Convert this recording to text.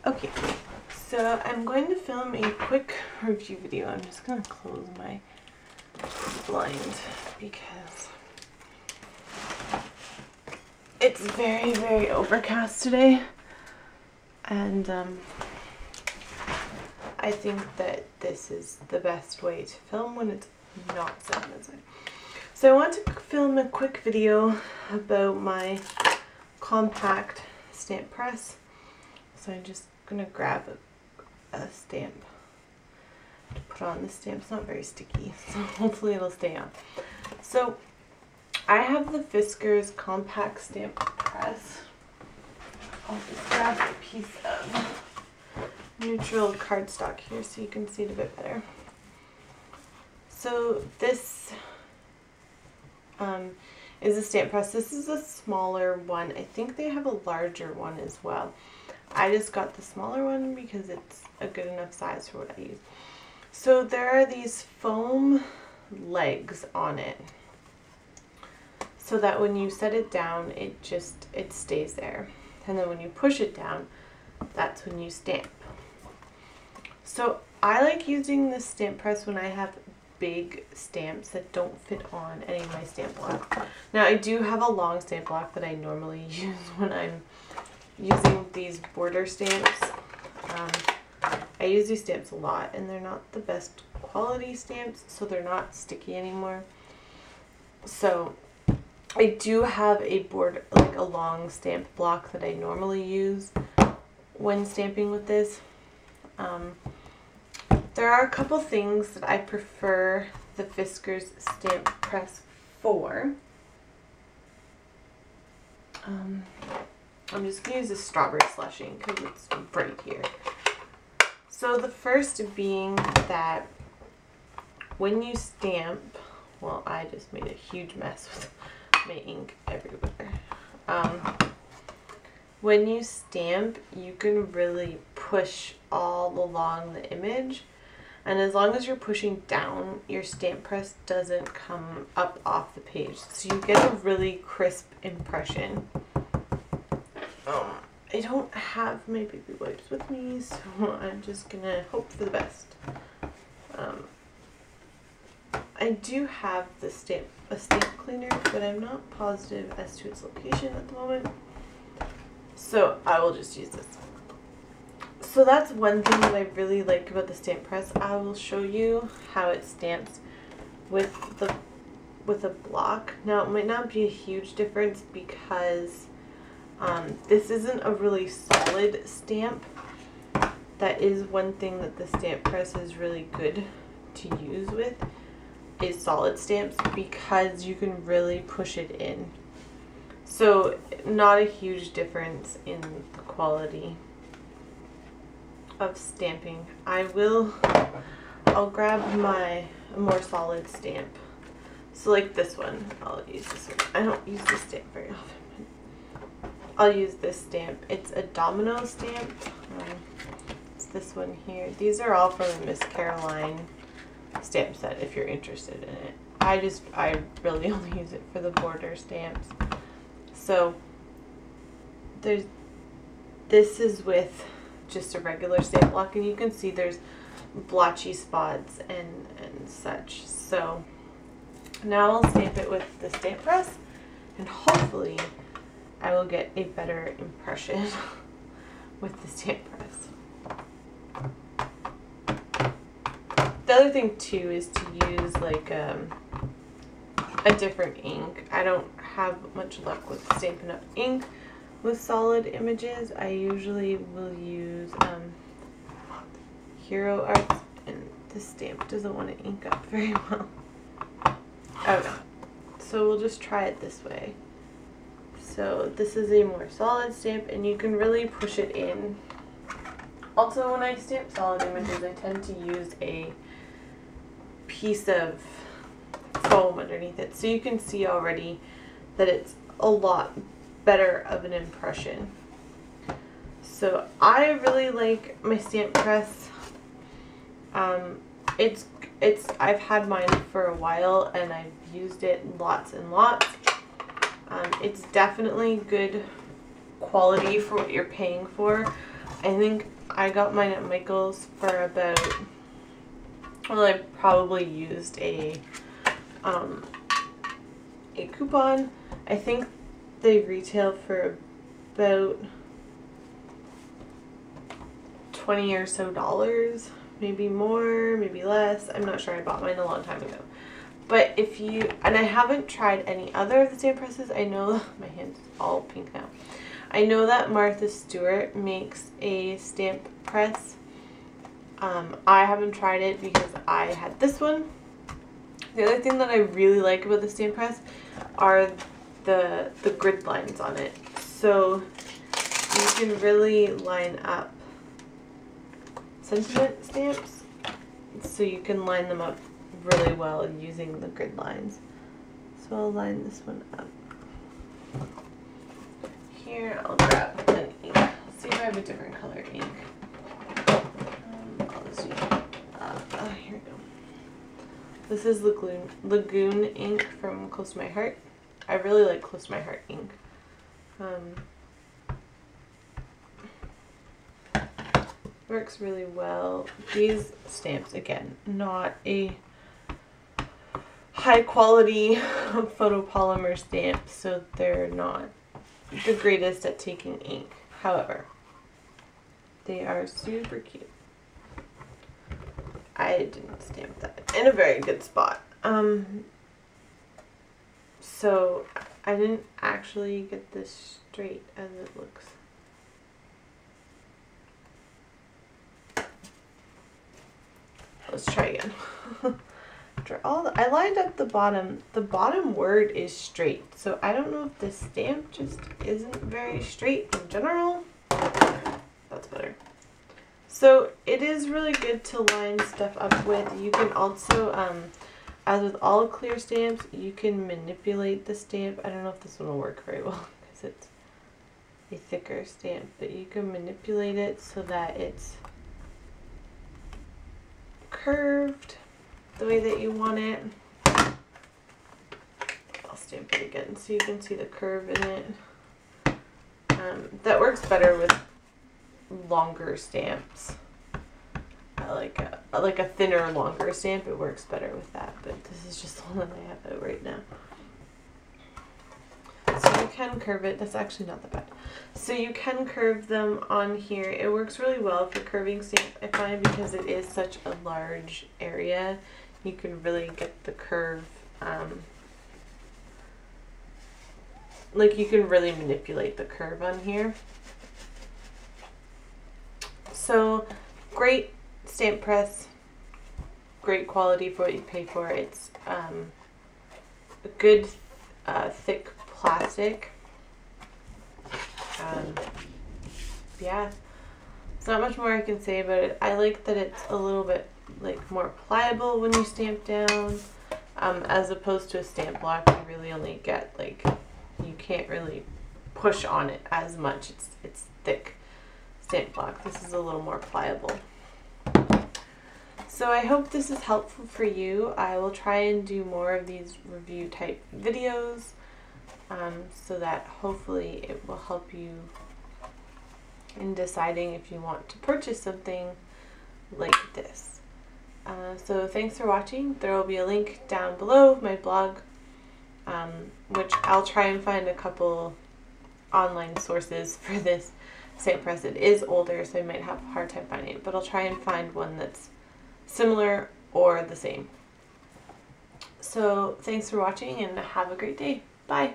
Okay, so I'm going to film a quick review video. I'm just going to close my blind because it's very, very overcast today, and I think that this is the best way to film when it's not sunny outside. So I want to film a quick video about my compact stamp press. So I'm just going to grab a stamp to put on. This stamp's not very sticky, so hopefully it'll stay on. So I have the Fiskars compact stamp press. I'll just grab a piece of neutral cardstock here so you can see it a bit better. So this is a stamp press. This is a smaller one. I think they have a larger one as well. I just got the smaller one because it's a good enough size for what I use. So there are these foam legs on it so that when you set it down, it stays there. And then when you push it down, that's when you stamp. So I like using this stamp press when I have big stamps that don't fit on any of my stamp blocks. Now I do have a long stamp block that I normally use when I'm using these border stamps. I use these stamps a lot and they're not the best quality stamps, so they're not sticky anymore. So I do have a border, like a long stamp block that I normally use when stamping with this. There are a couple things that I prefer the Fiskars stamp press for. I'm just going to use a strawberry slushing because it's right here. So the first being that when you stamp, well, I just made a huge mess with my ink everywhere. When you stamp, you can really push all along the image. And as long as you're pushing down, your stamp press doesn't come up off the page. So you get a really crisp impression. I don't have my baby wipes with me, so I'm just gonna hope for the best. I do have a stamp cleaner, but I'm not positive as to its location at the moment. So I will just use this. So that's one thing that I really like about the stamp press. I will show you how it stamps with a block. Now it might not be a huge difference because this isn't a really solid stamp. That is one thing that the stamp press is really good to use with, is solid stamps, because you can really push it in. So not a huge difference in the quality of stamping. I'll grab a more solid stamp. So like this one, I'll use this one. I don't use this stamp very often. I'll use this stamp. It's a domino stamp. It's this one here. These are all from the Miss Caroline stamp set if you're interested in it. I really only use it for the border stamps. So this is with just a regular stamp block, and you can see there's blotchy spots and such. So now I'll stamp it with the stamp press, and hopefully I will get a better impression with the stamp press. The other thing too is to use like a different ink. I don't have much luck with stamping up ink with solid images. I usually will use Hero Arts, and this stamp doesn't want to ink up very well. Okay, so we'll just try it this way. So this is a more solid stamp, and you can really push it in. Also, when I stamp solid images, I tend to use a piece of foam underneath it, so you can see already that it's a lot better of an impression. So I really like my stamp press. I've had mine for a while and I've used it lots and lots. It's definitely good quality for what you're paying for. I think I got mine at Michael's for about, well, I probably used a coupon. I think they retail for about $20 or so, maybe more, maybe less. I'm not sure. I bought mine a long time ago. But if you, and I haven't tried any other of the stamp presses. I know, my hand's all pink now. I know that Martha Stewart makes a stamp press. I haven't tried it because I had this one. The other thing that I really like about the stamp press are the grid lines on it. So you can really line up sentiment stamps. So you can line them up really well using the grid lines. So I'll line this one up. Here, I'll grab an ink. Let's see if I have a different color ink. I'll just use, here we go. This is Lagoon ink from Close to My Heart. I really like Close to My Heart ink. Works really well. These stamps, again, not a high quality photopolymer stamp, so they're not the greatest at taking ink. However, they are super cute. I didn't stamp that in a very good spot. So I didn't actually get this straight as it looks. Let's try again. After all, I lined up the bottom. The bottom word is straight. So I don't know if this stamp just isn't very straight in general. That's better. So it is really good to line stuff up with. You can also, as with all clear stamps, you can manipulate the stamp. I don't know if this one will work very well because it's a thicker stamp, but you can manipulate it so that it's curved the way that you want it. I'll stamp it again so you can see the curve in it. That works better with longer stamps. Like a thinner, longer stamp, it works better with that, but this is just the one that I have out right now. So you can curve it. That's actually not that bad. So you can curve them on here. It works really well for curving stamp, I find, because it is such a large area. You can really get the curve, like you can really manipulate the curve on here. So great stamp press, great quality for what you pay for. It's a good thick plastic. Yeah, there's not much more I can say about it. I like that it's a little bit like more pliable when you stamp down, as opposed to a stamp block. You really only get like, you can't really push on it as much. It's thick stamp block. This is a little more pliable. So I hope this is helpful for you. I will try and do more of these review type videos, so that hopefully it will help you in deciding if you want to purchase something like this. So thanks for watching. There will be a link down below, my blog, which I'll try and find a couple online sources for this stamp press. It is older, so I might have a hard time finding it, but I'll try and find one that's similar or the same. So thanks for watching and have a great day. Bye.